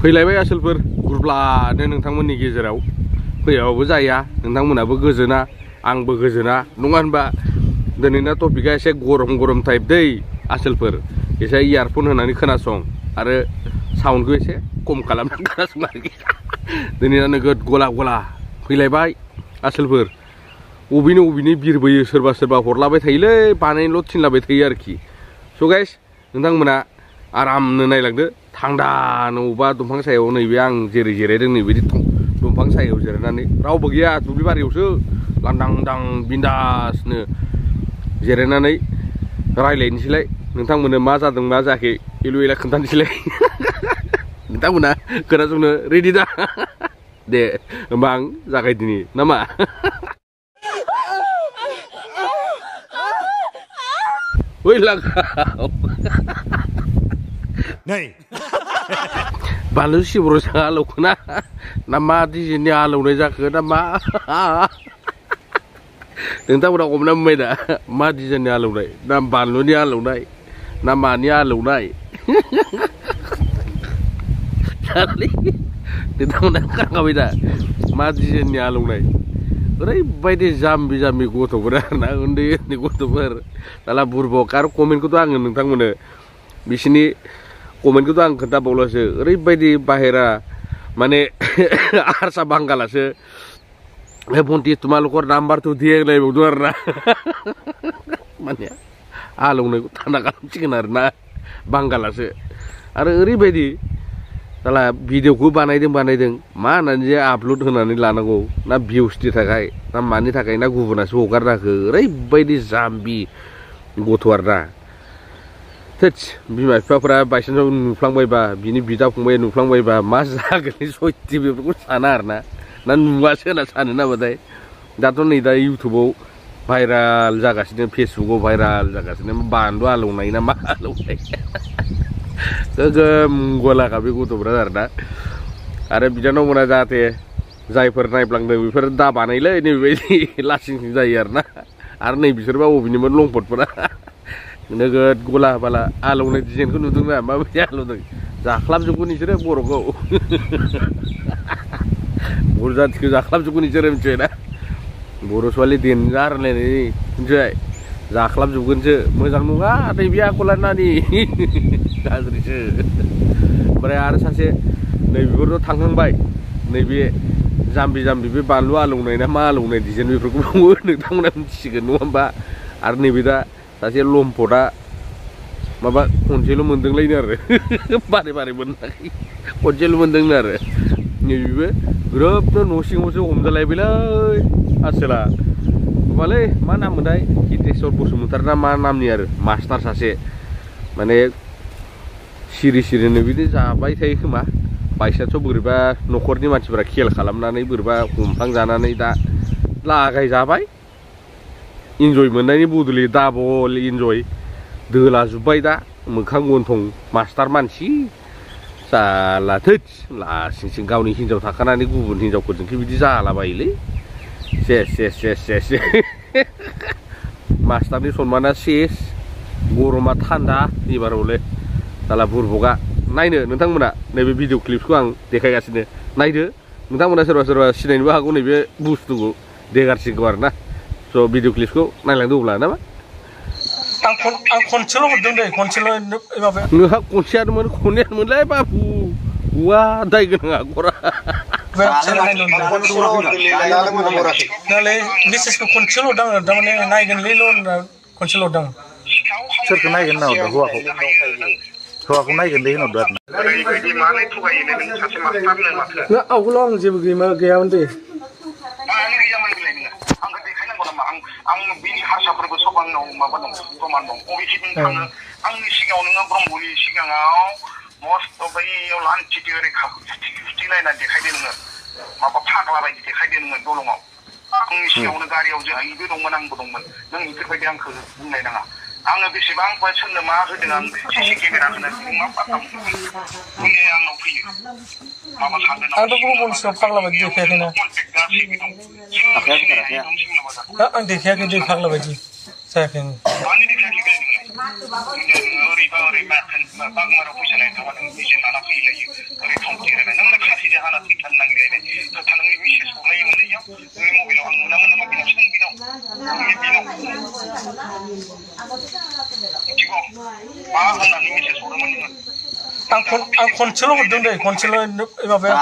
फैलायबाय आसोलफोर गुरब्लानो नोंथांमोननि गेजेराव फैयाबाबो जाया नोंथांमोनाबो गोजोना आंबो गोजोना नङा होनबा दिनैना टपिकआ एसे गरम गरम टाइप दै आसोलफोर एसे इयारफन होनानै खोनासं आरो साउन्डखौ एसे खम खालामनानै खोनासं आरोखि दिनैना नोगोद गला गला फैलायबाय आसोलफोर अबेनि बिरबोयो सोरबा सोरबा हरलाबाय थायोलै बानायनोल' थिनलाबाय थायो आरोखि स' गाइस नोंथांमोना आरामनो नायलांदो थांदानो अबेबा दंफां सायाव नैबे आं जेरै जिरायदों नैबायदि दंफां सायाव जिरायनानै रावबो गैया दुब्लि बारियावसो लांदां दां बिन्दासनो जिरायनानै रायलायनोसैलाय नोंथांमोननो मा जादों मा जायाखै एलु एला खोन्थानोसैलाय नोंथांमोना खोनासंनो रेडि दा दे होमबा आं जागायदिनि नामा ओइ लागाव नै बानलु सिब्र'जों आलौखोना ना मा डिजाइननि आलौनाय जाखो ना मा नोंथांमोना हमना मोनबाय दा मा डिजाइननि आलौनाय ना बानलुनि आलौनाय ना मानि आलौनाय नोंथांमोना खोनाबाय दा मा डिजाइननि आलौनाय ओरैबायदि जाम्बि जाम्बि गथ'फोर आरोना उन्दै उन्दै गथ'फोर दाला बुरबक आरो कमेन्टखौथ' आङो नोंथांमोननो बिसिनि कमेन्टखौथ' आं खोन्थाबावलासो ओरैबायदि बाहेरा माने हारसा बांगालासो बन्ति तुमालुकर नाम्बार टु दिए होनलायबावदों आरोना माने आलौनायखौ थान्दा खालामसिगोन आरोना बांगालासो आरो ओरैबायदि दाला भिडिअखौ बानायदों मा होननानै जे आपल'ड होनानै लानांगौ ना भिउसनि थाखाय ना मानि थाखाय ना गुबुनासो हगारना होखो ओरैबायदि जाम्बि गथ' आरोना थोस बिमा बिफाफोरा बायसान्साव नुफ्लांबायबा बिनि बिदा फंबाय नुफ्लांबायबा मा जागोन सयथि बेफोरखौ साना आरोना ना नुवासो होनना सानो नामाथाय दाथ' नै दा इउटुबाव भाइराल जागासिनो फेसबुकाव भाइराल जागासिनो बानलु आलौनाय ना मा आलौनाय गोगोम गलाखा बे गथ'फ्रा आरोना आरो बिनानावमोना जाहाथे जायफोर नायफ्लांदों बेफोर दा बानायलै नैबेबायदि लासिं जायो आरोना आरो नै बिसोरबा बबेनिमोन लंपटफोरा नोगोद गला बाला आलौनाय डिजाइनखौ नुदोंना माबायदि आलौदों जाख्लाबजोबगोन बिसोरो बर'खौ बर' जाथिखौ जाख्लाबजोबगोन बिसोरो मिथिबाय ना बर' सवालि देनजार होनलायनाय मिथिबाय जाख्लाबजोबगोनसो मोजां नङा नैबे आखला नानि गाज्रिसो ओमफ्राय आरो सासे नैबेफोरथ' थांखांबाय नैबे जाम्बि बे बानलु आलौनाय ना मा आलौनाय डिजाइन बेफोरखौबो नोंथांमोना मिथिसिगोन नङा होमबा आरो नैबे दा सासे लम्पटआ माबा खनसेल' मोनदोंलायनो आरो बारे मोनाखै खनसेल' मोनदोंनो आरो नैबेबो ग्रोबनो न' सिङावसो हमजालायबायलै आसोला मालै मा नाम मोनथाय हितेश्वर बसुमतारी ना मा नामनि आरो मास्टार सासे माने सिरिनो बिदि जाबाय थायो खोमा बायसान्सआव बोरैबा न'खरनि मानसिफोरा खेल खालामनानै बोरैबा हमफ्लांजानानै दा लागाय जाबाय इन्जय मोननायनि बदलै डाबल इन्जय दोलाजोब्बाय दा मोखां गन्थं मास्टार मानसि जाला थोद लासिंसिं गावनि हिनजाव थाखानानै गुबुन हिनजावफोरजोंसो बिदि जालाबायोलै सेस मास्टारनि सनमाना सेस गरमा थान्दा एबारावले दाला बुरबका नायनो नोंथांमोना नैबे भिडिअ क्लिप्सखौ आं देखायगासिनो नायदो नोंथांमोना सोरबा सिनायनोबो हागौ नैबे बुस्थुखौ देगारसिगौ आरोना स' भिडिअ क्लिप्सखौ नायलांदो अब्ला नामा आं खनसेल' हरदों दे खनसेल' माबा नोंहा खनसेयानोमोनलै बाबु हुआ दाय गोनां आगरा मेसेजखौ खनसेल' हरदां थारमाने नायगोनलैल' होनना खनसेल' हरदां सोरखौ नायगोन होनना हरदों हौवाखौ नायगोन दे होनहरदो आरो आवगोलाव आं जेबो गैयामोन दे आं बिनि हारसाफोरबो सब आंनाव माबा दं प्रमान दं बबेखिजों थाङो आंनि सिगाङाव नोङो ब्रह्मनि सिगाङाव मस्त' बैयाव लान्थिथि ओरै फुथिलायना देखायदो नोङो माबा फाग्ला बायदि देखायदो नोङो दलङाव आंनि सिगाङावनो गारियाव जोंहाबो दंमोन आंबो दंमोन नों बेफोरबायदि आंखौ बुंलायनाङा आङो बेसेबां सोरनो मा होदों आं सिसि केमेरा होनानै मा पात्ता मोनदों आंनाव फैयो माबा सानदों आंथ' ब्रह्मनि सिगाङाव फाग्ला बायदि देखायाखैना आं देखायाखै दै फाग्ला बायदि जायाखै आङो आं खनसेल' हरदों दे खनसेल' माबाया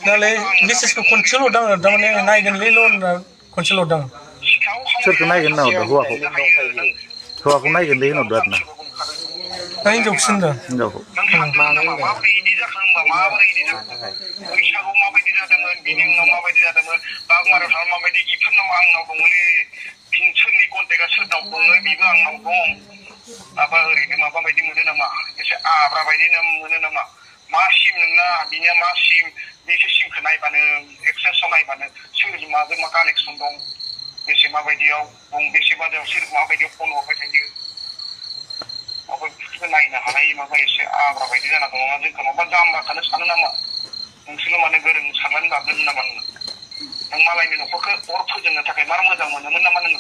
नालाय मेसेजखौ खनसेल' हरदों आङो थारमाने नायगोनलैल' होनना खनसेल' हरदों आं सोरखौ नायगोन होनना हरदों हौवाखौ नायगोनलै होनहरदों आरोना हिनजावखौसो होनदों हिनजावखौ माबोरै इदि जाखो होनबा माबोरै इदि जाखो बैसागुआव माबायदि जादोंमोन बिनि उनाव माबायदि जादोंमोन बागमारायाव थांनानै माबायदि इफोरनाव आंनाव दङलै सोरनि कन्टेक्टआ सोरनाव दङ बेबो आंनाव दं माबा ओरैनो माबा बायदि मोनो नामा एसे आब्रा बायदि मोनो नामा मा सिम नोंना बिनिया मा सिम बेसो सिमखौ नायबानो एक्सेन्सआव नायबानो सोरजों माजों मा कानेक्सन दं बेसे माबायदियाव दं बेसे बाजाराव सोर माबायदियाव फन हरबाय थायो माबाफोरखौ नायनो हानाय माबा एसे आब्रा बायदि जाना दङ जोंखौ माबा जाम्बाखौनो सानो नामा नोंसोरल' माने गोरों साननानै लाबोदों नामा नों मालायनि न'खरखौ अर फोजोंनो थाखाय मार मोजां मोनोमोन नामा नोङो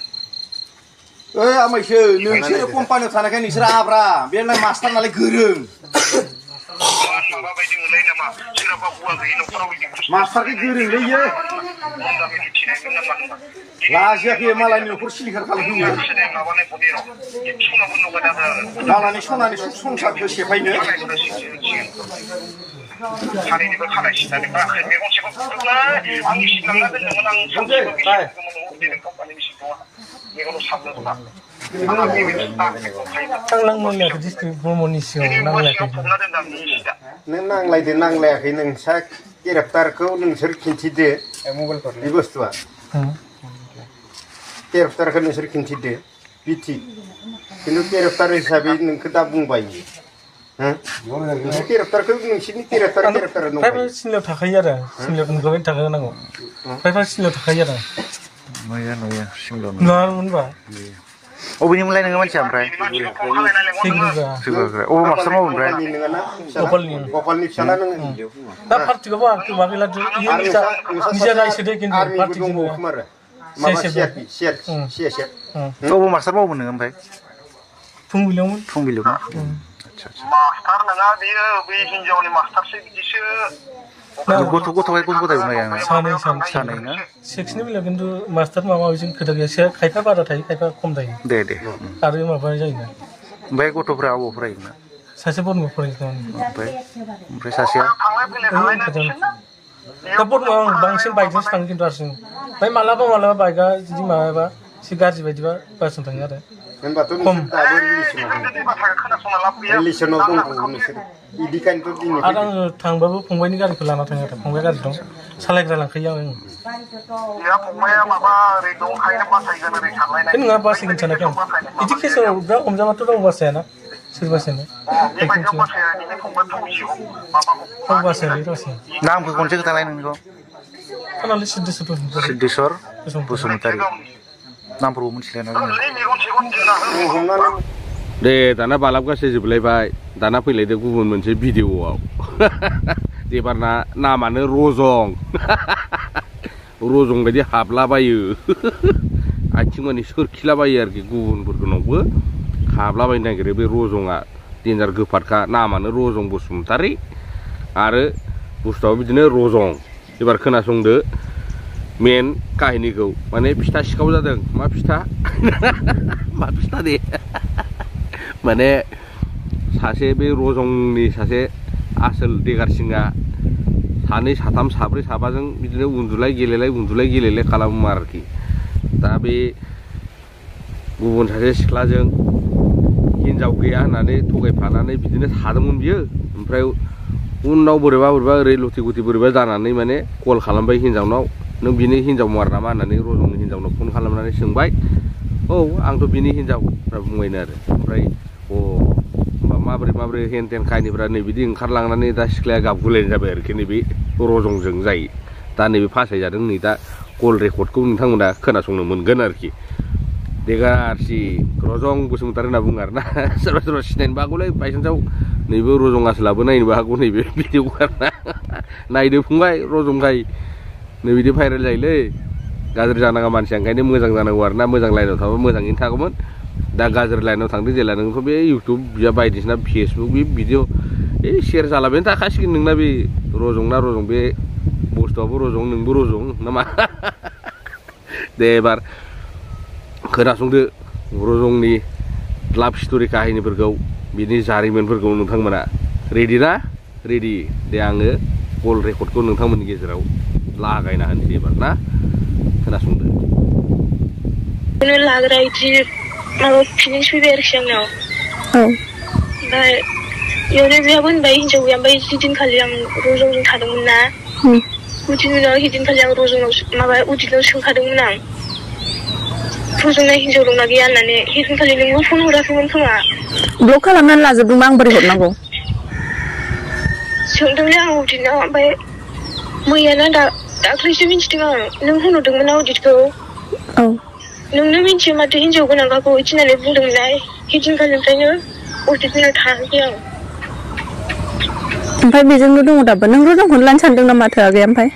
ओइ आमायसो नोंसोरो कम्पानियाव थानायखाय नोंसोर आब्रा बे मास्टार नालाय गोरों माबा बायदि मोनलाय नामा सोरहाबा हौवा गैयि न'खराव मास्टारखै गोरोंलै इयो लाजियाखै मालायनि न'खर सिलिंखार खालामदों मालायनि सनानि संसारखौ सेफायनो सानैनिबो खानाय सिननानै बाखै मेगन सेगन फुदोंलै आंनि सिनलांना दोनदोंमोन आं सानसेबो बिसिन कम्पानि बिसिन दङ मेगनाव साननो रोङा नों नांलायदो नांलायाखै नोंसा केरेक्टारखौ नोंसोर खिन्थिदो बे बुस्थुआ केरेक्टारखौ नोंसोर खिन्थिदो बिथि खिन्थु केरेक्टार हिसाबै नोंखौ दा बुंबाय केरेक्टारखौ नोंसोरनि केरेक्टार प्राइभेट सिनलायाव थाखायो आरो सिनलायाव नुबाय थाखानांगौ प्राइभेट सिनलायाव थाखायो आरो नुयो सिंल' नङामोनबा अबेनिमोनलाय नोङो मानसिया ओमफ्राय अबे मास्टार मावो ओमफ्राय गपालनि फिसाला नोङो दा पार्टिखौबो आं गैला निजा रायसो दे खिन्थु पार्टि अबे मास्टार मावोमोन नोङो ओमफ्राय फुंबिलियावमोन मास्टार नङा बियो बे हिनजावनि मास्टारसो बिदिसो सानै ना सेक्सनि बेलायाव खिन्थु मास्टार माबा माबिजों खोथा गैया खायफा बारा थायो खायफा खम थायो दे आरो माबा जायोना ओमफ्राय गथ'फ्रा अबाव फरायोना सासे बर्मा फरायो ओमफ्राय सासेया दा बर्मा आं बांसिन बाइकजोंसो थाङो खिन्थु हारसिं ओमफ्राय मालाबा बाइकआ जुदि माबाबा एसे गाज्रि बायदिबा बासजों थाङो आरो खम आरो आङो थांबाबो फंबायनि गारिखौ लाना थाङो आरो फंबाय गारि दं सालायग्रा लांखायो आं नङा बासायगोन सानाखै आं बिदि केसाव बिराद हमजाबाथ' रावबो बासायाना सोर बासायनो नामखौ खनसे खोथालाय नोंनिखौ सिद्धेस्वर बसुमतारी नामफोरखौ मिथिलायना दे दाना बालाबगासै जोबलायबाय दाना फैलायदो गुबुन मोनसे भिडिअआव एबारना नामानो रजं रजं बायदि हाबलाबायो आथिं मानि सोरखिलाबायो आरोखि गुबुनफोरनावबो हाबलाबायनो नागिरो बे रजंआ डेन्जार गोफारखा नामानो रजं बसुमतारी आरो बुस्थुआबो बिदिनो रजं एबार खोनासंदो मेन काहिनिखौ माने फिथा सिखाव जादों मा फिथा मा फिथा दे माने सासे बे रजंनि सासे आसोल देगारसिङा सानै साथाम साब्रै साबाजों बिदिनो उन्दुलाय गेलेलाय खालामो आरोखि दा बे गुबुन सासे सिख्लाजों हिनजाव गैया होननानै थगायफानानै बिदिनो थादोंमोन बियो ओमफ्राय उनाव बोरैबा ओरै लथि गुथि बोरैबा जानानै माने कल खालामबाय हिनजावनाव नों बिनि हिनजाव मार नामा होननानै रजंनि हिनजावनाव फन खालामनानै सोंबाय औ आंथ' बिनि हिनजाव होनना बुंबायनो आरो ओमफ्राय होमबा माबोरै हेन टेन काहिनिफ्रा नै बिदि ओंखारलांनानै दा सिख्लाया गाबगुलायनाय जाबाय आरोखि नैबे रजंजों जायो दा नैबे फासायजादों नै दा कल रेकर्डखौ नोंथांमोना खोनासंनो मोनगोन आरोखि देगारसि रजं बसुमतारी होनना बुङो आरोना सोरबा सिनायनोबो हागौलै बायसान्सआव नैबे रजं आसोलाबो नायनोबो हागौ नैबे भिडिअखौ आरोना नायदो फंबाय रजंखाय नै बिदि भाइरेल जायोलै गाज्रि जानाङा मानसिया ओंखायनो मोजां जानांगौ आरोना मोजां लाइनाव थाबा मोजाङैनो थागौमोन दा गाज्रि लाइनाव थांदों जेला नोंथ' बे इउटुब बायदिसिना फेसबुक बे भिडिअ शेयार जालाबायनो थाखासिगोन नोंना बे रजं बे बुस्थुआबो रजं नोंबो रजं नामा दे एबार खोनासंदो रजंनि लाभ स्ट'रि काहिनिफोरखौ बिनि जारिमिनफोरखौ नोंथांमोना रेडि ना रेडि दे आङो कल रेकर्डखौ नोंथांमोननि गेजेराव लागायना होनोसै एबार ना खोनासंदो लाग्रा इदि माबा फिलिंस फैबाय आरोखि आंनाव ओमफ्राय इयावनो बेहाबो होनबाय हिनजाव गैया ओमफ्राय हिदिनखालि आं रजंजों थादोंमोन ना उदिनि उनाव हिदिनखालि आं रजंनाव माबा उदिनाव सोंखादोंमोन आं रजंनाय हिनजाव दंना गैया होननानै हिदिनखालि नोंबो फन हराखैमोन खोमा ब्लक खालामनानै लाजोबदोंबा आं बोरै हरनांगौ सोंदोंलै आं उदिनाव ओमफ्राय मैयाना दाख्लैसो मिन्थिदों आं नों होनहरदोंमोन ना उदितखौ नोंनो मिन्थियो माथो हिनजाव गोनांखाखौ इदि होननानै बुंदोंमोनलाय हिदिनखालिनिफ्रायनो उदितनाव थाङाखै आं ओमफ्राय बेजोंनो दङ दाबो नों रजंखौनो लानो सानदों ना माथो आगै ओमफ्राय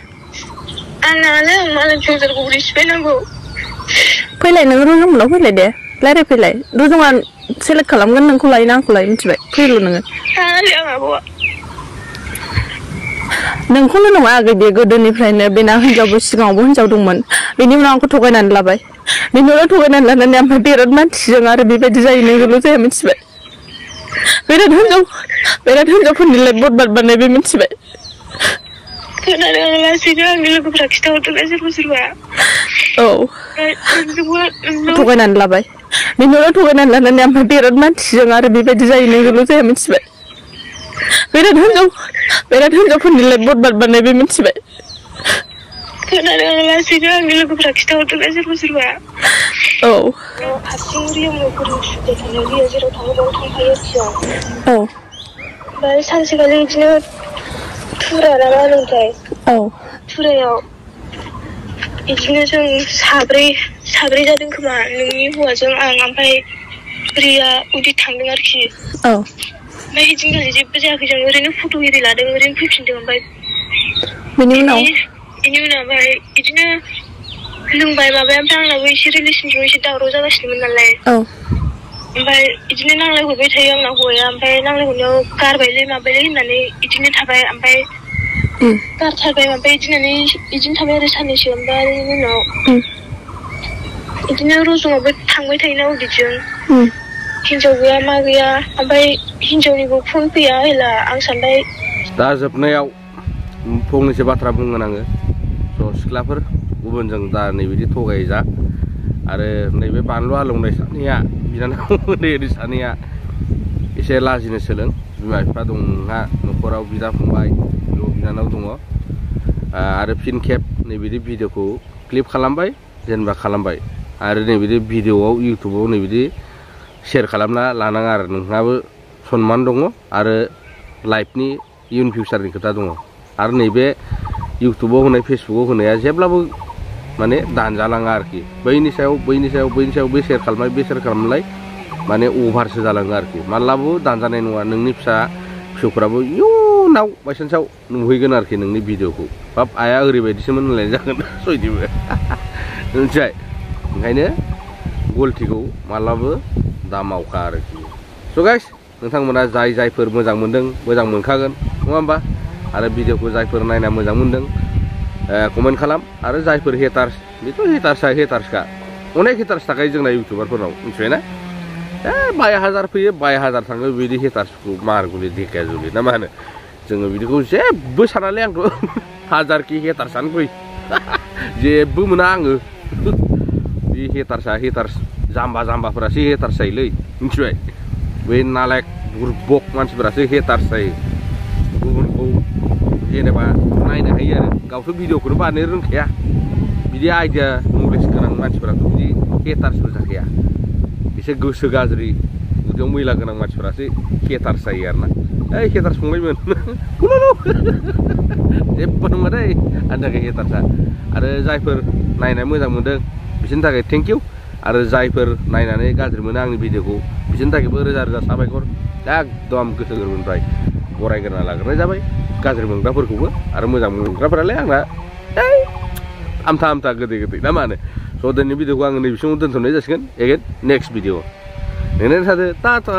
आंनालाय आं मालाय संसारखौ बोरै सिफायनांगौ फैलाय नों रजंमोननाव फैलाय दे रायज्लायफैलाय रजंआ सेलेक्ट खालामगोन नोंखौ लायो ना आंखौ लायो मिथिबाय फैल' नोङो थाङालै आं आब'आ नोंखौल' नङा आगै बे गोदोनिफ्रायनो बेना हिनजावबो सिगाङावबो हिनजाव दंमोन बेनि उनाव आंखौ थगायनानै लाबाय बेनि उनाव थगायनानै लानानै ओमफ्राय बिराद मानसिजों आरो बेबायदि जायो नोंल' जाया मिथिबाय बिराद हिनजावफोरनि लाइफ बरबाद बानायबाय मिथिबाय खोनादों आं लासैनो आंनि लोगोफ्रा खिन्थाहरदोंना सोरबा सोरबा थगायनानै लाबाय बेनि उनाव थगायनानै लानानै ओमफ्राय बिराद मानसिजों आरो बेबायदि जायो नोंल' जाया मिथिबाय बिराद हिनजावफोरनि लाइफ बरबाद बानायबाय मिथिबाय खोनादों आं लासैनो आंनि लोगोफ्रा खिन्थाहरदोंना सोरबा सोरबा हारसिं रियामनाव फोरों सुबाय थानायाव रिया जेराव थाङो बेयाव थांफायो आरोखि आं ओमफ्राय सानसेखालि बिदिनो टुरा ना मा होनोमोनथाय टुरायाव बिदिनो जों साब्रै जादों खोमा नोंनि हौवाजों आं ओमफ्राय रिया उदित थांदों आरोखि ओमफ्राय हिदिनखालि जेबो जायाखै जों ओरैनो फट' एरि लादों ओरैनो फैफिनदों ओमफ्राय बेनि उनाव ओमफ्राय बिदिनो लोंबाय माबाय ओमफ्राय आंनाबो एसे रिलेसनजों एसे दावराव जागासिनोमोन नालाय ओमफ्राय बिदिनो नांलाय हरबाय थायो आंना हौवाया ओमफ्राय नांलाय हरनायाव गारबायलै माबायलै होननानै बिदिनो थाबाय ओमफ्राय गारथारबाय ओमफ्राय बिदिनो थाबाय आरो साननैसो ओमफ्राय बेनि उनाव बिदिनो रजंआवबो थांबाय थायोना उदितजों हिनजाव गैया मा गैया ओमफ्राय हिनजावनिबो फन फैया हेला आं सानबाय दा जोबनायाव फंनैसो बाथ्रा बुंगोन आङो ज' सिख्लाफोर गुबुनजों दा नैबिदि थगायजा आरो नैबे बानलु आलौनाय सानैया बिनानाव उन्दै सानैया एसे लाजिनो सोलों बिमा बिफा दं नोंहा न'खराव बिदा फंबाय बिनानाव दङ आरो फिन खेब नैबिदि भिडिअखौ क्लिप खालामबाय जेनेबा खालामबाय आरो नैबिदि भिडिअआव इउटुबाव नैबिदि शेयार खालामना लानाङा आरो नोंहाबो सनमान दङ आरो लाइफनि इयुन फिउचारनि खोथा दङ आरो नैबे इउटुबाव होनाय फेसबुकाव होनाया जेब्लाबो माने दानजालाङा आरोखि बैनि सायाव बे शेयार खालामनाय माने अभारसो जालाङो आरोखि मालाबाबो दानजानाय नङा नोंनि फिसौफ्राबो इयुनाव बायसान्सआव नुहैगोन आरोखि नोंनि भिडिअखौ बाब आया ओरैबायदिसोमोन होनलाय जागोन सयदिबो मिथिबाय ओंखायनो गलथिखौ मालाबाबो दा मावखा आरोखि स' गाइस नोंथांमोना जायफोर मोजां मोनदों मोजां मोनखागोन नङा होमबा आरो भिडिअखौ जायफोर नायना मोजां मोनदों कमेन्ट खालाम आरो जायफोर हेटार्स बेथ' हेटार्सखा अनेक हेटार्स थाखायो जोंना इउटुबारफोरनाव मिथिबायना बाय हाजार फैयो बाय हाजार थाङो बिदि हेटार्सखौ मारगुलि देखाया जुलि ना मा होनो जोङो बिदिखौ जेबो सानालै आंथ' हाजारखि हेटार्सआनो फै जेबो मोना आङो बे हेटार्स जाम्बाफोरासो हेटार्स जायोलै मिथिबाय बै नालायक बुरबक मानसिफोरासो हेटार्स जायो गुबुनखौ जेनेबा नायनो हायो आरो गावथ' भिडिअखौनो बानायनो रोंखाया बिदि आइडिया नलेज गोनां मानसिफोराथ' बिदि हेटार्सबो जाखाया एसे गोसो गाज्रि उदैयाव मैला गोनां मानसिफोरासो हेटार्स जायो आरोना ओइ हेटार्स फंबायमोन जेबो नङा दै आंनि थाखाय हेटार्सआ आरो जायफोर नायनानै मोजां मोनदों बिसोरनि थाखाय थेंक इउ आरो जायफोर नायनानै गाज्रि मोनो आंनि भिडिअखौ बिसोरनि थाखायबो रोजा रोजा साबायखर एकदम गोसो गोरबोनिफ्राय बरायग्रोना लाग्रोनाय जाबाय गाज्रि मोनग्राफोरखौबो आरो मोजां मोनग्राफोरालाय आंना आमथा गोदै ना मा होनो स' दिनैनि भिडिअखौ आङो नैबेसिमाव दोनथ'नाय जासिगोन एगेन नेक्स्ट भिडिअ नोंनानै थादो टाटा